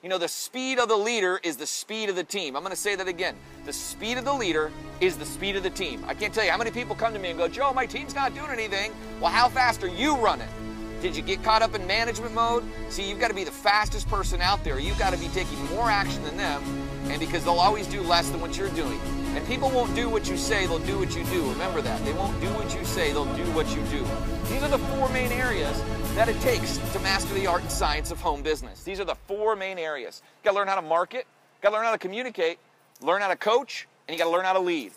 You know, the speed of the leader is the speed of the team. I'm going to say that again. The speed of the leader is the speed of the team. I can't tell you how many people come to me and go, Joe, my team's not doing anything. Well, how fast are you running? Did you get caught up in management mode? See, you've got to be the fastest person out there. You've got to be taking more action than them, and because they'll always do less than what you're doing. And people won't do what you say, they'll do what you do. Remember that. They won't do what you say, they'll do what you do. These are the 4 main areas that it takes to master the art and science of home business. These are the 4 main areas. You got to learn how to market, got to learn how to communicate, learn how to coach, and you got to learn how to lead.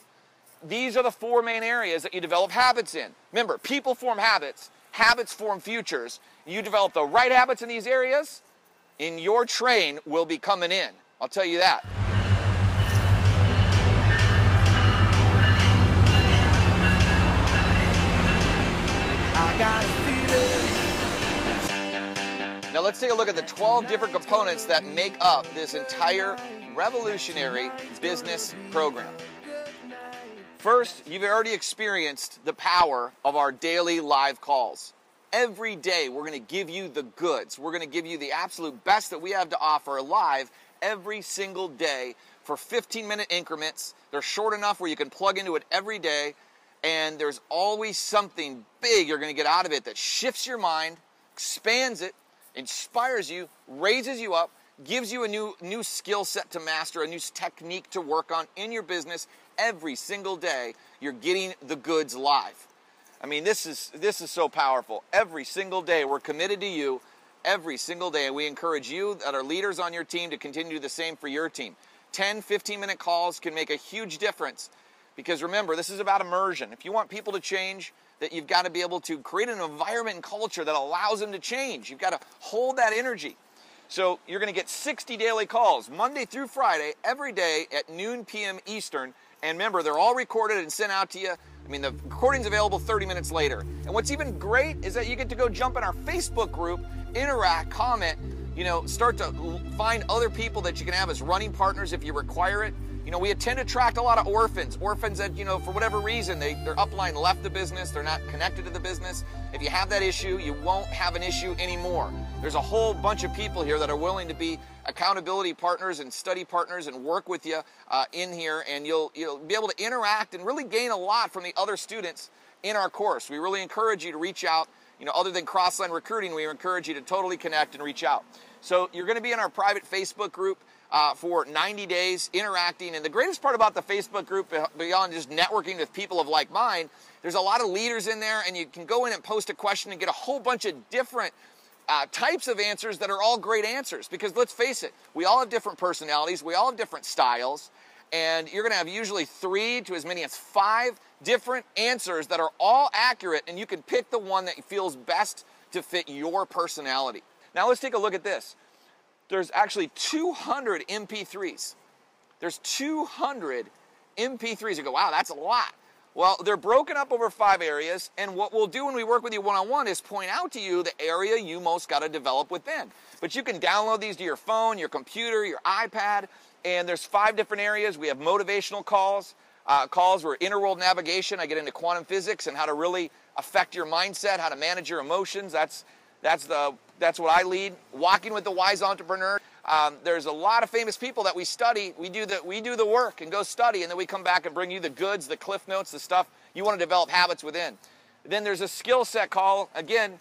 These are the 4 main areas that you develop habits in. Remember, people form habits, habits form futures. You develop the right habits in these areas, and your train will be coming in. I'll tell you that. Now let's take a look at the 12 different components that make up this entire revolutionary business program. First, you've already experienced the power of our daily live calls. Every day we're going to give you the goods. We're going to give you the absolute best that we have to offer live every single day for 15-minute increments. They're short enough where you can plug into it every day, and there's always something big you're going to get out of it that shifts your mind, expands it, inspires you, raises you up, gives you a new skill set to master, a new technique to work on in your business. Every single day you're getting the goods live. I mean, this is so powerful. Every single day we're committed to you, every single day, and we encourage you that are leaders on your team to continue to do the same for your team. 10, 15-minute calls can make a huge difference, because remember, this is about immersion. If you want people to change, that you've got to be able to create an environment and culture that allows them to change. You've got to hold that energy. So you're going to get 60 daily calls, Monday through Friday, every day at noon p.m. Eastern. And remember, they're all recorded and sent out to you. I mean, the recording's available 30 minutes later. And what's even great is that you get to go jump in our Facebook group, interact, comment, you know, start to find other people that you can have as running partners if you require it. You know, we tend to attract a lot of orphans that, you know, for whatever reason, their upline left the business, they're not connected to the business. If you have that issue, you won't have an issue anymore. There's a whole bunch of people here that are willing to be accountability partners and study partners and work with you in here, and you'll be able to interact and really gain a lot from the other students in our course. We really encourage you to reach out. You know, other than cross-line recruiting, we encourage you to totally connect and reach out. So you're going to be in our private Facebook group for 90 days interacting. And the greatest part about the Facebook group, beyond just networking with people of like mind, there's a lot of leaders in there, and you can go in and post a question and get a whole bunch of different types of answers that are all great answers. Because let's face it, we all have different personalities, we all have different styles, and you're going to have usually 3 to as many as 5 different answers that are all accurate, and you can pick the one that feels best to fit your personality. Now let's take a look at this. There's actually 200 MP3s. There's 200 MP3s. You go, wow, that's a lot. Well, they're broken up over 5 areas, and what we'll do when we work with you one-on-one is point out to you the area you most got to develop within. But you can download these to your phone, your computer, your iPad, and there's 5 different areas. We have motivational calls, calls where interworld navigation. I get into quantum physics and how to really affect your mindset, how to manage your emotions. That's what I lead. Walking with the Wise Entrepreneur. There's a lot of famous people that we study. We do the work and go study, and then we come back and bring you the goods, the cliff notes, the stuff you want to develop habits within. Then there's a skill set call. Again,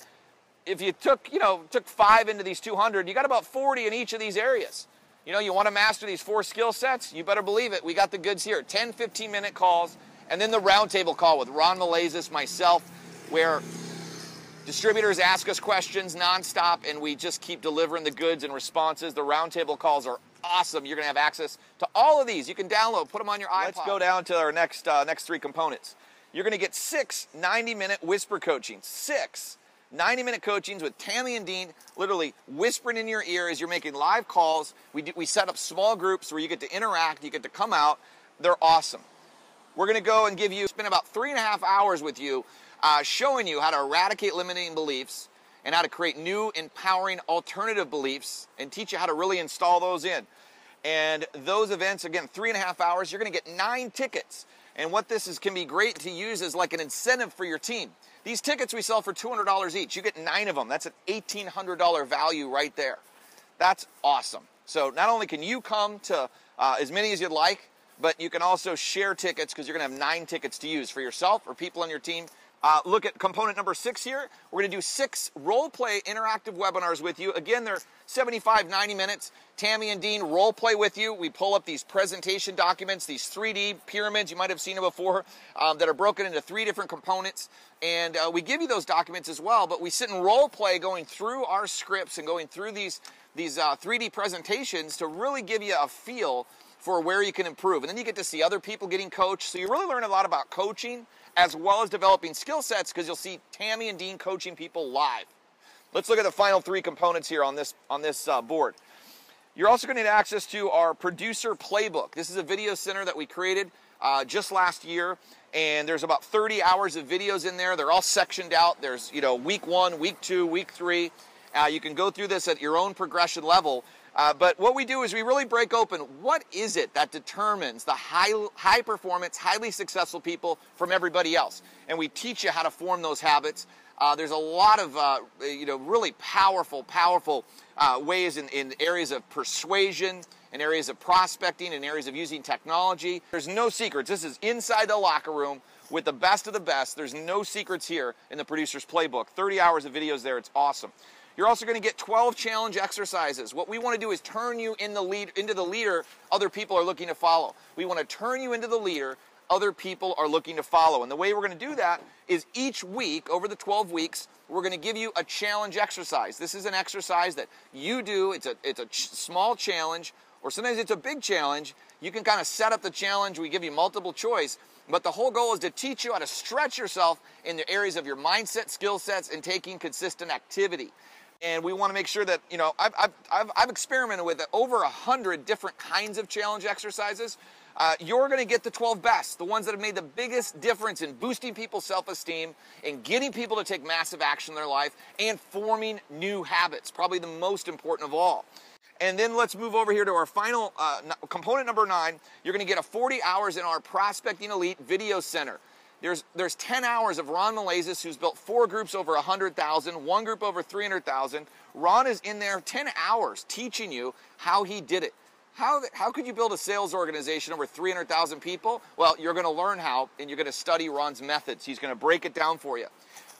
if you took 5 into these 200, you got about 40 in each of these areas. You know, you want to master these 4 skill sets, you better believe it. We got the goods here. 10, 15-minute calls, and then the roundtable call with Ron Malaysis, myself, where distributors ask us questions nonstop, and we just keep delivering the goods and responses. The roundtable calls are awesome. You're going to have access to all of these. You can download, put them on your iPod. Let's go down to our next 3 components. You're going to get 6 90-minute whisper coaching. 6 90-minute coachings with Tammy and Dean, literally whispering in your ear as you're making live calls. We set up small groups where you get to interact, you get to come out. They're awesome. We're going to go and spend about 3.5 hours with you, showing you how to eradicate limiting beliefs and how to create new, empowering alternative beliefs and teach you how to really install those in. And those events, again, 3.5 hours, you're going to get 9 tickets. And what this can be great to use as like an incentive for your team. These tickets we sell for $200 each. You get 9 of them. That's an $1,800 value right there. That's awesome. So not only can you come to as many as you'd like, but you can also share tickets because you're going to have 9 tickets to use for yourself or people on your team. Look at component number 6 here. We're going to do 6 role-play interactive webinars with you. Again, they're 75, 90 minutes. Tammy and Dean role-play with you. We pull up these presentation documents, these 3D pyramids. You might have seen them before that are broken into 3 different components. And we give you those documents as well, but we sit and role-play going through our scripts and going through these 3D presentations to really give you a feel for where you can improve. And then you get to see other people getting coached. So you really learn a lot about coaching as well as developing skill sets because you'll see Tammy and Dean coaching people live. Let's look at the final 3 components here on this board. You're also going to need access to our producer playbook. This is a video center that we created just last year, and there's about 30 hours of videos in there. They're all sectioned out. There's, week 1, week 2, week 3. You can go through this at your own progression level. But what we do is we really break open what is it that determines the high performance, highly successful people from everybody else. And we teach you how to form those habits. There's a lot of really powerful ways in areas of persuasion, in areas of prospecting, in areas of using technology. There's no secrets. This is inside the locker room with the best of the best. There's no secrets here in the Producer's Playbook. 30 hours of videos there. It's awesome. You're also going to get 12 challenge exercises. What we want to do is turn you into the leader other people are looking to follow. We want to turn you into the leader other people are looking to follow. And the way we're going to do that is each week, over the 12 weeks, we're going to give you a challenge exercise. This is an exercise that you do. It's a small challenge, or sometimes it's a big challenge. You can kind of set up the challenge. We give you multiple choice. But the whole goal is to teach you how to stretch yourself in the areas of your mindset, skill sets, and taking consistent activity. And we want to make sure that, I've experimented with over 100 different kinds of challenge exercises. You're going to get the 12 best, the ones that have made the biggest difference in boosting people's self-esteem and getting people to take massive action in their life and forming new habits, probably the most important of all. And then let's move over here to our final component number 9. You're going to get 40 hours in our Prospecting Elite Video Center. There's 10 hours of Ron Malaysis, who's built 4 groups over 100,000, 1 group over 300,000. Ron is in there 10 hours teaching you how he did it. How could you build a sales organization over 300,000 people? Well, you're going to learn how, and you're going to study Ron's methods. He's going to break it down for you.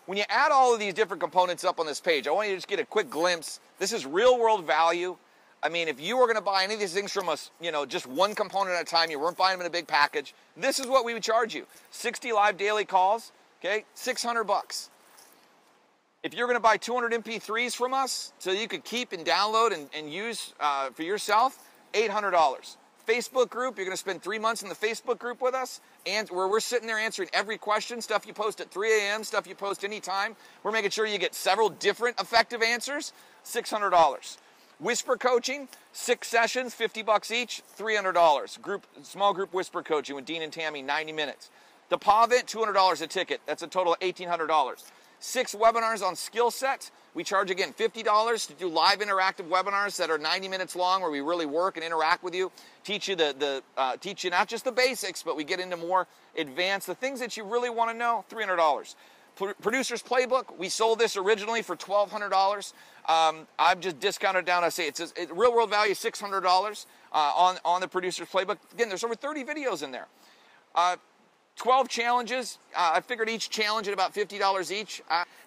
When you add all of these different components up on this page, I want you to just get a quick glimpse. This is real-world value. I mean, if you were going to buy any of these things from us, just one component at a time, you weren't buying them in a big package, this is what we would charge you. 60 live daily calls, okay, $600. If you're going to buy 200 MP3s from us so you could keep and download and use for yourself, $800. Facebook group, you're going to spend 3 months in the Facebook group with us, and where we're sitting there answering every question, stuff you post at 3 a.m., stuff you post anytime. We're making sure you get several different effective answers, $600. Whisper coaching, 6 sessions, $50 each, $300. Small group whisper coaching with Dean and Tammy, 90 minutes. The PAVent, $200 a ticket. That's a total of $1,800. 6 webinars on skill sets. We charge, again, $50 to do live interactive webinars that are 90 minutes long where we really work and interact with you. Teach you teach you not just the basics, but we get into more advanced, the things that you really want to know, $300. Producer's Playbook, we sold this originally for $1,200. I've just discounted down. I say it's real world value $600 on the Producer's Playbook. Again, there's over 30 videos in there. 12 challenges. I figured each challenge at about $50 each.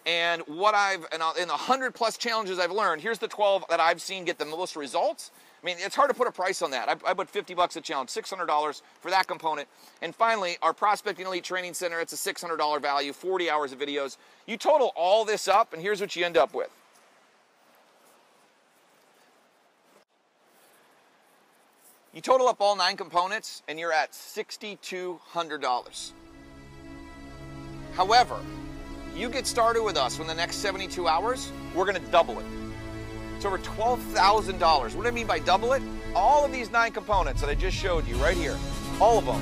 And in the 100+ challenges I've learned, here's the 12 that I've seen get the most results. I mean, it's hard to put a price on that. I put $50 a challenge, $600 for that component. And finally, our Prospecting Elite Training Center, it's a $600 value, 40 hours of videos. You total all this up, and here's what you end up with. You total up all 9 components, and you're at $6,200. However, you get started with us in the next 72 hours, we're going to double it. It's over $12,000. What do I mean by double it? All of these 9 components that I just showed you right here, all of them,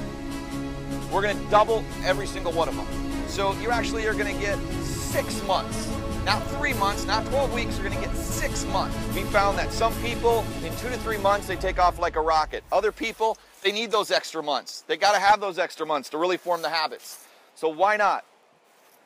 we're going to double every single one of them. So you're going to get 6 months, not 3 months, not 12 weeks. You're going to get 6 months. We found that some people, in 2 to 3 months, they take off like a rocket. Other people, they need those extra months. They got to have those extra months to really form the habits. So why not?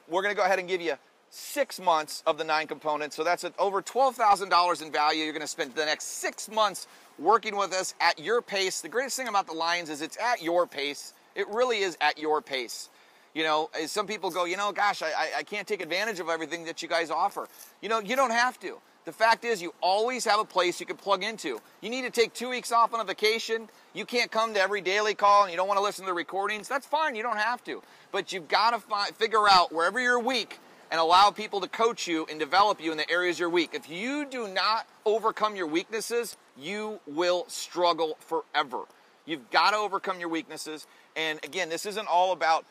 We're going to go ahead and give you 6 months of the 9 components. So that's over $12,000 in value. You're going to spend the next 6 months working with us at your pace. The greatest thing about the Lions is it's at your pace. It really is at your pace. You know, some people go, you know, gosh, I can't take advantage of everything that you guys offer. You know, you don't have to. The fact is you always have a place you can plug into. You need to take 2 weeks off on a vacation. You can't come to every daily call and you don't want to listen to the recordings. That's fine. You don't have to. But you've got to figure out wherever you're weak and allow people to coach you and develop you in the areas you're weak. If you do not overcome your weaknesses, you will struggle forever. You've got to overcome your weaknesses. And again, this isn't all about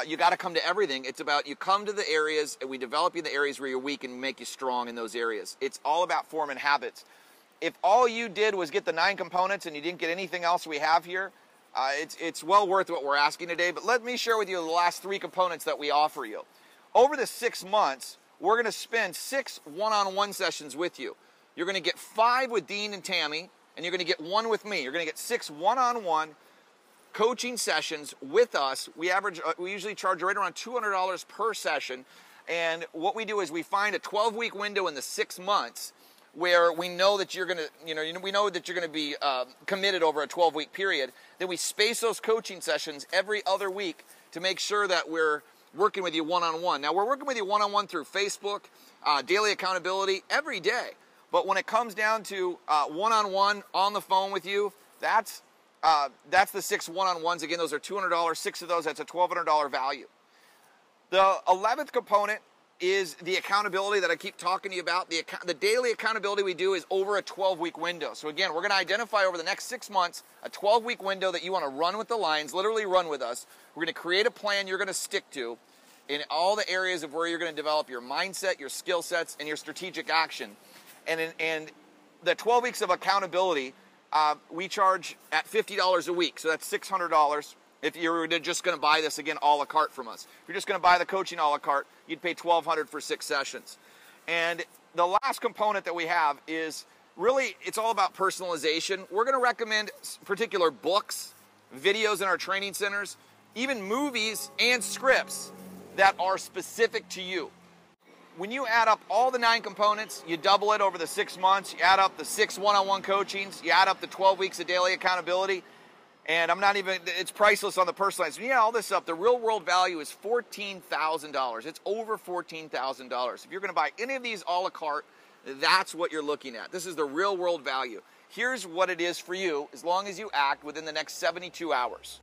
you got to come to everything. It's about you come to the areas and we develop you in the areas where you're weak and make you strong in those areas. It's all about forming habits. If all you did was get the 9 components and you didn't get anything else we have here, it's well worth what we're asking today. But let me share with you the last 3 components that we offer you. Over the 6 months, we're going to spend 6 one-on-one sessions with you. You're going to get 5 with Dean and Tammy, and you're going to get 1 with me. You're going to get 6 one-on-one coaching sessions with us. We usually charge right around $200 per session. And what we do is we find a 12-week window in the 6 months where we know that you're going to, we know that you're going to be committed over a 12-week period. Then we space those coaching sessions every other week to make sure that we're working with you one-on-one. Now, we're working with you one-on-one through Facebook, daily accountability, every day. But when it comes down to one-on-one on the phone with you, that's the 6 one-on-ones. Again, those are $200. 6 of those, that's a $1,200 value. The 11th component is the accountability that I keep talking to you about. The daily accountability we do is over a 12-week window. So again, we're going to identify over the next 6 months a 12-week window that you want to run with the Lions, literally run with us. We're going to create a plan you're going to stick to in all the areas of where you're going to develop your mindset, your skill sets, and your strategic action. And the 12 weeks of accountability, we charge at $50 a week, so that's $600. If you're just going to buy this, again, a la carte from us. If you're just going to buy the coaching a la carte, you'd pay $1,200 for 6 sessions. And the last component that we have is really, it's all about personalization. We're going to recommend particular books, videos in our training centers, even movies and scripts that are specific to you. When you add up all the 9 components, you double it over the 6 months, you add up the 6 one-on-one coachings, you add up the 12 weeks of daily accountability, and it's priceless on the personalized. When you add all this up, the real world value is $14,000. It's over $14,000. If you're going to buy any of these a la carte, that's what you're looking at. This is the real world value. Here's what it is for you as long as you act within the next 72 hours.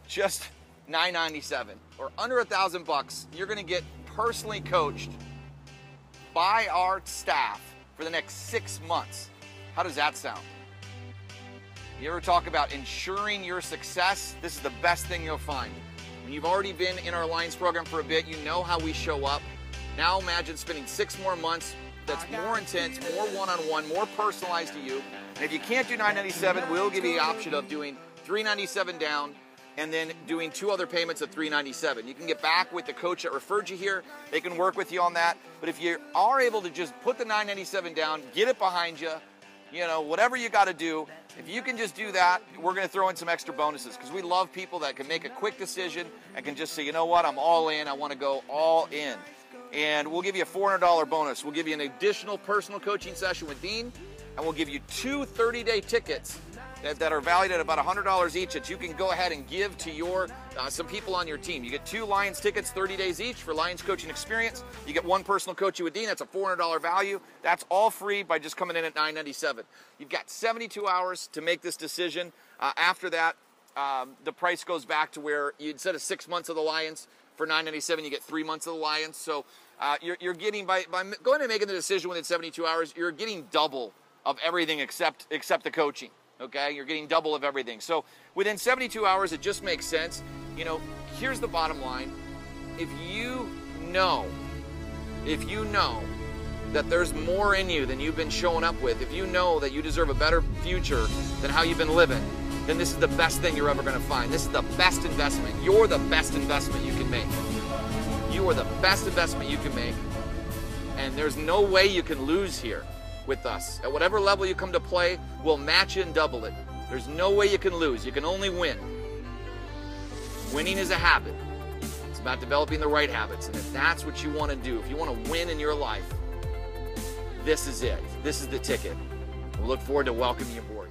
Just $997 or under $1,000. You're going to get personally coached by our staff for the next 6 months. How does that sound? You ever talk about ensuring your success? This is the best thing you'll find. When you've already been in our Lions program for a bit, you know how we show up. Now imagine spending 6 more months that's more intense, more one-on-one, more personalized to you. And if you can't do $997, we'll give you the option of doing $397 down and then doing 2 other payments of $397. You can get back with the coach that referred you here. They can work with you on that. But if you are able to just put the $997 down, get it behind you, whatever you got to do, if you can just do that, we're going to throw in some extra bonuses because we love people that can make a quick decision and can just say, you know what, I'm all in. I want to go all in. And we'll give you a $400 bonus. We'll give you an additional personal coaching session with Dean, and we'll give you 2 30-day tickets that are valued at about $100 each that you can go ahead and give to your some people on your team. You get 2 Lions tickets, 30 days each for Lions coaching experience. You get 1 personal coaching with Dean. That's a $400 value. That's all free by just coming in at $997. You've got 72 hours to make this decision. After that, the price goes back to where instead of 6 months of the Lions for $997, you get 3 months of the Lions. So you're getting by going and making the decision within 72 hours, you're getting double of everything except the coaching. Okay, you're getting double of everything. So within 72 hours, it just makes sense. Here's the bottom line. If you know that there's more in you than you've been showing up with, if you know that you deserve a better future than how you've been living, then this is the best thing you're ever going to find. This is the best investment. You're the best investment you can make. You are the best investment you can make. And there's no way you can lose here with us. At whatever level you come to play, we'll match it and double it. There's no way you can lose. You can only win. Winning is a habit. It's about developing the right habits. And if that's what you want to do, if you want to win in your life, this is it. This is the ticket. We look forward to welcoming you aboard.